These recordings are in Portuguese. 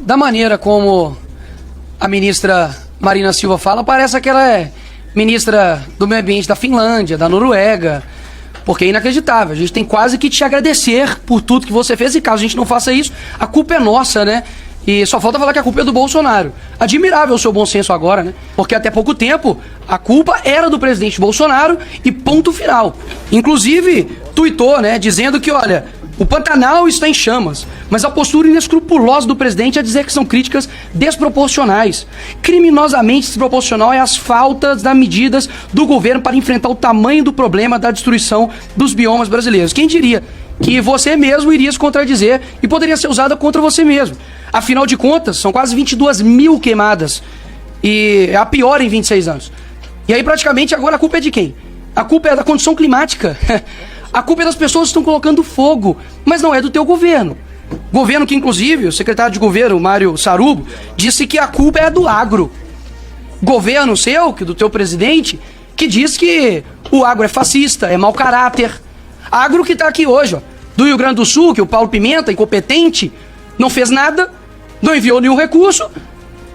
Da maneira como a ministra Marina Silva fala, parece que ela é ministra do meio ambiente da Finlândia, da Noruega, porque é inacreditável. A gente tem quase que te agradecer por tudo que você fez, e caso a gente não faça isso, a culpa é nossa, né? E só falta falar que a culpa é do Bolsonaro. Admirável o seu bom senso agora, né? Porque até pouco tempo a culpa era do presidente Bolsonaro e ponto final. Inclusive, tuitou, né, dizendo que, olha, o Pantanal está em chamas, mas a postura inescrupulosa do presidente é dizer que são críticas desproporcionais. Criminosamente desproporcional é as faltas das medidas do governo para enfrentar o tamanho do problema da destruição dos biomas brasileiros. Quem diria que você mesmo iria se contradizer e poderia ser usada contra você mesmo? Afinal de contas, são quase 22 mil queimadas, e é a pior em 26 anos. E aí praticamente agora a culpa é de quem? A culpa é da condição climática. A culpa é das pessoas que estão colocando fogo, mas não é do teu governo. Governo que, inclusive, o secretário de governo, Mário Sarubo, disse que a culpa é do agro. Governo seu, que do teu presidente, que diz que o agro é fascista, é mau caráter. Agro que está aqui hoje, ó, do Rio Grande do Sul, que o Paulo Pimenta, incompetente, não fez nada, não enviou nenhum recurso.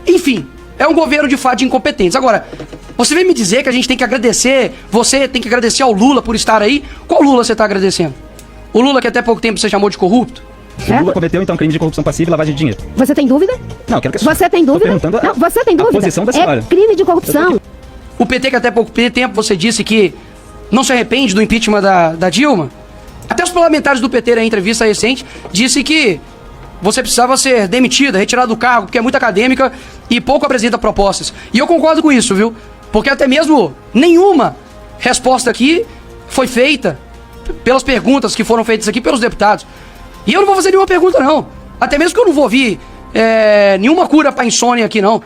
Enfim, é um governo de fato de incompetentes. Agora, você vem me dizer que a gente tem que agradecer, você tem que agradecer ao Lula por estar aí. Qual Lula você está agradecendo? O Lula que até pouco tempo você chamou de corrupto? O Lula cometeu, então, crime de corrupção passiva e lavagem de dinheiro. Você tem dúvida? Não, quero que você tem dúvida? Não, você tem dúvida? A posição da senhora. É crime de corrupção. O PT, que até pouco tempo você disse que não se arrepende do impeachment da Dilma. Até os parlamentares do PT, na entrevista recente, disse que você precisava ser demitida, retirada do cargo, porque é muito acadêmica e pouco apresenta propostas. E eu concordo com isso, viu? Porque até mesmo nenhuma resposta aqui foi feita pelas perguntas que foram feitas aqui pelos deputados. E eu não vou fazer nenhuma pergunta, não. Até mesmo que eu não vou ouvir nenhuma cura pra insônia aqui, não.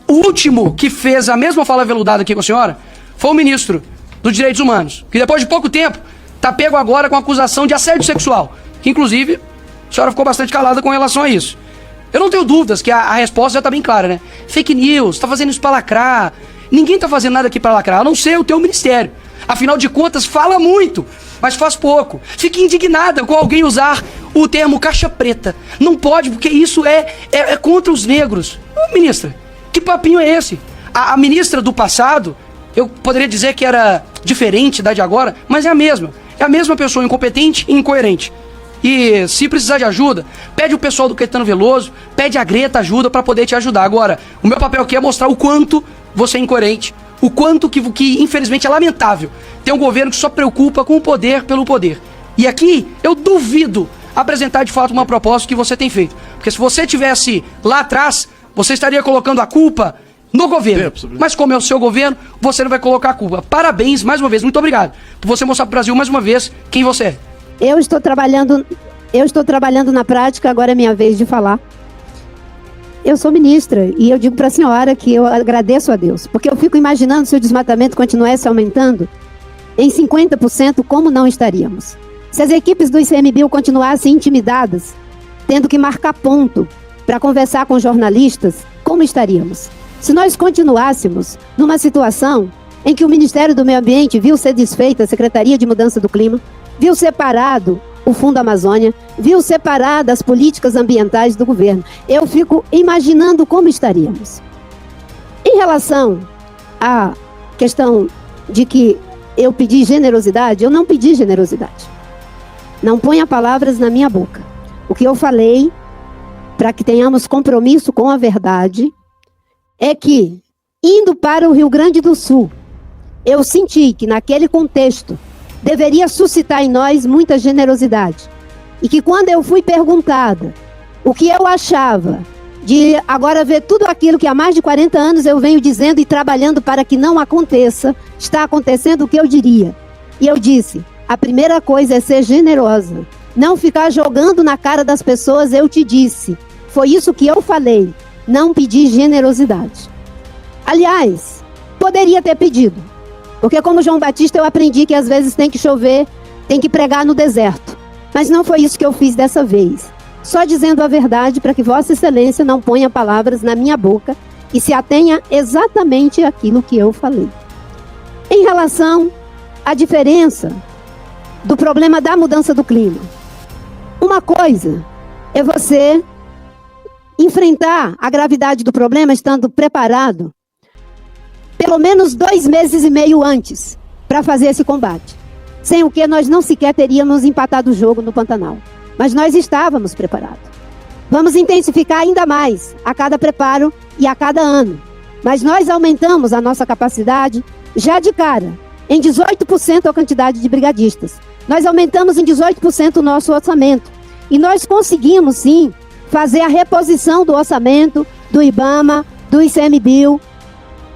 O último que fez a mesma fala veludada aqui com a senhora foi o ministro dos Direitos Humanos, que depois de pouco tempo tá pego agora com acusação de assédio sexual, que inclusive a senhora ficou bastante calada com relação a isso. Eu não tenho dúvidas que a resposta já tá bem clara, né? Fake news, tá fazendo isso pra lacrar. Ninguém tá fazendo nada aqui pra lacrar, a não ser o teu ministério. Afinal de contas, fala muito, mas faz pouco. Fica indignada com alguém usar o termo caixa preta. Não pode, porque isso é contra os negros. Ô, ministra, que papinho é esse? A ministra do passado, eu poderia dizer que era diferente da de agora, mas é a mesma. É a mesma pessoa incompetente e incoerente. E se precisar de ajuda, pede o pessoal do Caetano Veloso, pede a Greta ajuda pra poder te ajudar. Agora, o meu papel aqui é mostrar o quanto você é incoerente, o quanto que infelizmente é lamentável ter um governo que só preocupa com o poder pelo poder. E aqui eu duvido apresentar de fato uma proposta que você tem feito. Porque se você tivesse lá atrás, você estaria colocando a culpa no governo. Mas como é o seu governo, você não vai colocar a culpa. Parabéns, mais uma vez, muito obrigado por você mostrar pro Brasil mais uma vez quem você é. Eu estou trabalhando na prática, agora é minha vez de falar. Eu sou ministra e eu digo para a senhora que eu agradeço a Deus, porque eu fico imaginando se o desmatamento continuasse aumentando em 50%, como não estaríamos? Se as equipes do ICMBio continuassem intimidadas, tendo que marcar ponto para conversar com jornalistas, como estaríamos? Se nós continuássemos numa situação em que o Ministério do Meio Ambiente viu ser desfeita a Secretaria de Mudança do Clima, viu separado o Fundo Amazônia, viu separado as políticas ambientais do governo. Eu fico imaginando como estaríamos. Em relação à questão de que eu pedi generosidade, eu não pedi generosidade. Não ponha palavras na minha boca. O que eu falei, para que tenhamos compromisso com a verdade, é que, indo para o Rio Grande do Sul, eu senti que naquele contexto deveria suscitar em nós muita generosidade. E que quando eu fui perguntada o que eu achava de agora ver tudo aquilo que há mais de 40 anos eu venho dizendo e trabalhando para que não aconteça, está acontecendo, o que eu diria? E eu disse, a primeira coisa é ser generosa. Não ficar jogando na cara das pessoas, eu te disse. Foi isso que eu falei. Não pedi generosidade. Aliás, poderia ter pedido. Porque como João Batista eu aprendi que às vezes tem que chover, tem que pregar no deserto. Mas não foi isso que eu fiz dessa vez. Só dizendo a verdade para que Vossa Excelência não ponha palavras na minha boca e se atenha exatamente àquilo que eu falei. Em relação à diferença do problema da mudança do clima. Uma coisa é você enfrentar a gravidade do problema estando preparado pelo menos 2 meses e meio antes para fazer esse combate. Sem o que nós não sequer teríamos empatado o jogo no Pantanal. Mas nós estávamos preparados. Vamos intensificar ainda mais a cada preparo e a cada ano. Mas nós aumentamos a nossa capacidade já de cara, em 18% a quantidade de brigadistas. Nós aumentamos em 18% o nosso orçamento. E nós conseguimos, sim, fazer a reposição do orçamento do IBAMA, do ICMBio,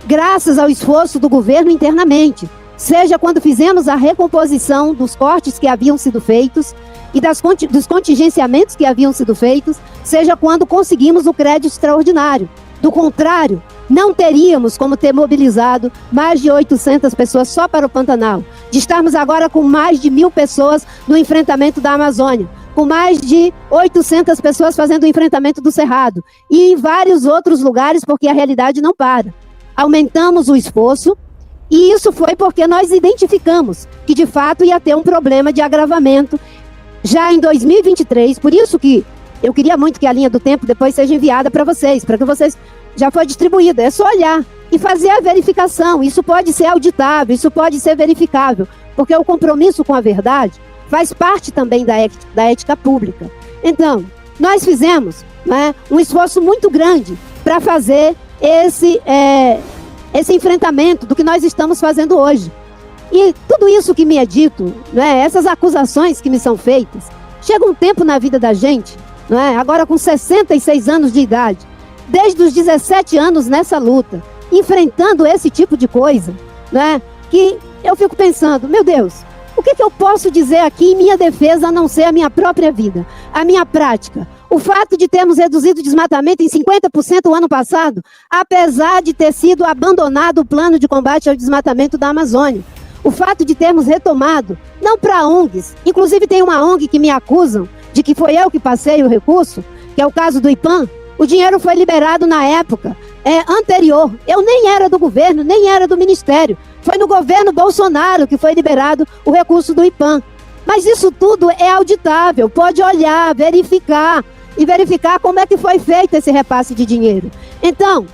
graças ao esforço do governo internamente. Seja quando fizemos a recomposição dos cortes que haviam sido feitos e dos contingenciamentos que haviam sido feitos, seja quando conseguimos o crédito extraordinário. Do contrário, não teríamos como ter mobilizado mais de 800 pessoas só para o Pantanal, de estarmos agora com mais de 1.000 pessoas no enfrentamento da Amazônia, com mais de 800 pessoas fazendo o enfrentamento do Cerrado, e em vários outros lugares, porque a realidade não para. Aumentamos o esforço, e isso foi porque nós identificamos que de fato ia ter um problema de agravamento já em 2023, por isso que eu queria muito que a linha do tempo depois seja enviada para vocês, para que vocês, já foi distribuída, é só olhar e fazer a verificação. Isso pode ser auditável, isso pode ser verificável, porque o compromisso com a verdade faz parte também da ética pública. Então, nós fizemos, né, um esforço muito grande para fazer esse enfrentamento do que nós estamos fazendo hoje. E tudo isso que me é dito, né, essas acusações que me são feitas, chega um tempo na vida da gente, né, agora com 66 anos de idade, desde os 17 anos nessa luta, enfrentando esse tipo de coisa, né, que eu fico pensando, meu Deus, o que eu posso dizer aqui em minha defesa a não ser a minha própria vida, a minha prática? O fato de termos reduzido o desmatamento em 50% o ano passado, apesar de ter sido abandonado o plano de combate ao desmatamento da Amazônia. O fato de termos retomado, não para ONGs, inclusive tem uma ONG que me acusam de que foi eu que passei o recurso, que é o caso do IPAM. O dinheiro foi liberado na época anterior. Eu nem era do governo, nem era do ministério. Foi no governo Bolsonaro que foi liberado o recurso do IPAM. Mas isso tudo é auditável, pode olhar, verificar, e verificar como é que foi feito esse repasse de dinheiro. Então,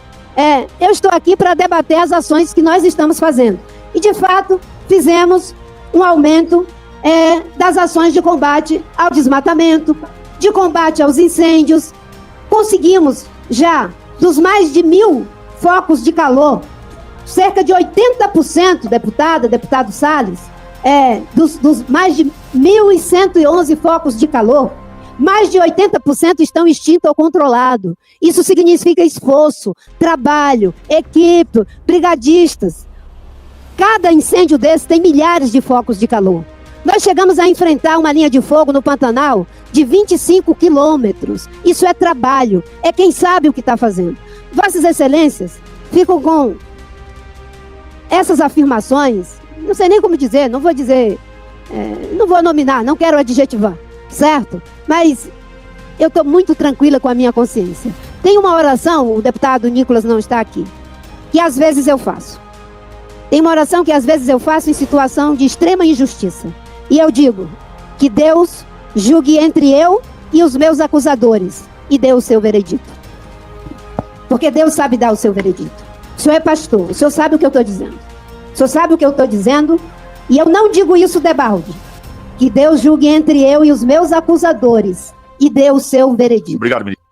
eu estou aqui para debater as ações que nós estamos fazendo. E, de fato, fizemos um aumento das ações de combate ao desmatamento, de combate aos incêndios. Conseguimos já, dos mais de 1.000 focos de calor, cerca de 80%, deputado Salles, dos mais de 1.111 focos de calor, mais de 80% estão extintos ou controlados. Isso significa esforço, trabalho, equipe, brigadistas. Cada incêndio desse tem milhares de focos de calor. Nós chegamos a enfrentar uma linha de fogo no Pantanal de 25 quilômetros. Isso é trabalho, é quem sabe o que está fazendo. Vossas Excelências ficam com essas afirmações, não sei nem como dizer, não vou dizer, não vou nominar, não quero adjetivar, certo? Mas eu estou muito tranquila com a minha consciência. Tem uma oração, o deputado Nicolas não está aqui, que às vezes eu faço. Tem uma oração que às vezes eu faço em situação de extrema injustiça. E eu digo que Deus julgue entre eu e os meus acusadores e dê o seu veredito. Porque Deus sabe dar o seu veredito. O senhor é pastor, o senhor sabe o que eu estou dizendo. O senhor sabe o que eu estou dizendo e eu não digo isso debalde. Que Deus julgue entre eu e os meus acusadores e dê o seu veredito. Obrigado, ministro.